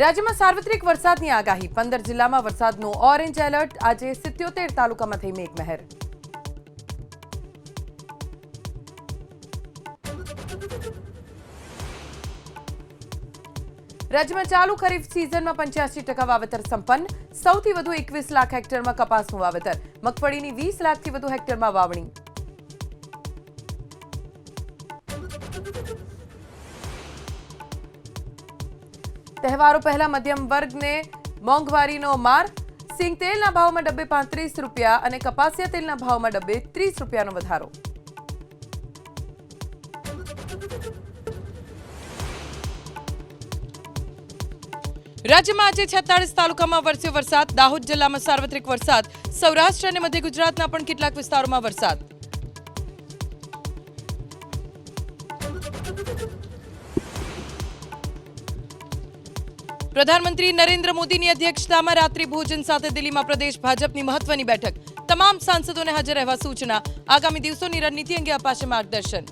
રાજ્યમાં સાર્વત્રિક વરસાદની આગાહી 15 જિલ્લામાં વરસાદનું ઓરેન્જ એલર્ટ આજે 77 તાલુકામાં થઈ મેઘમહેર રાજ્યમાં ચાલુ ખરીફ સિઝનમાં 85% વાવેતર સંપન્ન સૌથી વધુ 21 લાખ હેક્ટરમાં કપાસનું વાવેતર મગફળીની 20 લાખથી વધુ હેક્ટરમાં વાવણી તહેવારો પહેલા મધ્યમ વર્ગને મોંઘવારીનો માર સિંગ તેલના ભાવમાં ડબ્બે 35 રૂપિયા અને કપાસિયા તેલના ભાવમાં ડબ્બે 30 રૂપિયાનો વધારો રાજ્યમાં આજે 46 તાલુકામાં વરસ્યો વરસાદ દાહોદ જિલ્લામાં સાર્વત્રિક વરસાદ સૌરાષ્ટ્ર અને મધ્ય ગુજરાતના પણ કેટલાક વિસ્તારોમાં વરસાદ પ્રધાનમંત્રી નરેન્દ્ર મોદીની અધ્યક્ષતામાં રાત્રિ ભોજન સાથે દિલ્હીમાં પ્રદેશ ભાજપની મહત્વની બેઠક તમામ સાંસદોને હાજર રહેવા સૂચના આગામી દિવસોની રણનીતિ અંગે અપાશે માર્ગદર્શન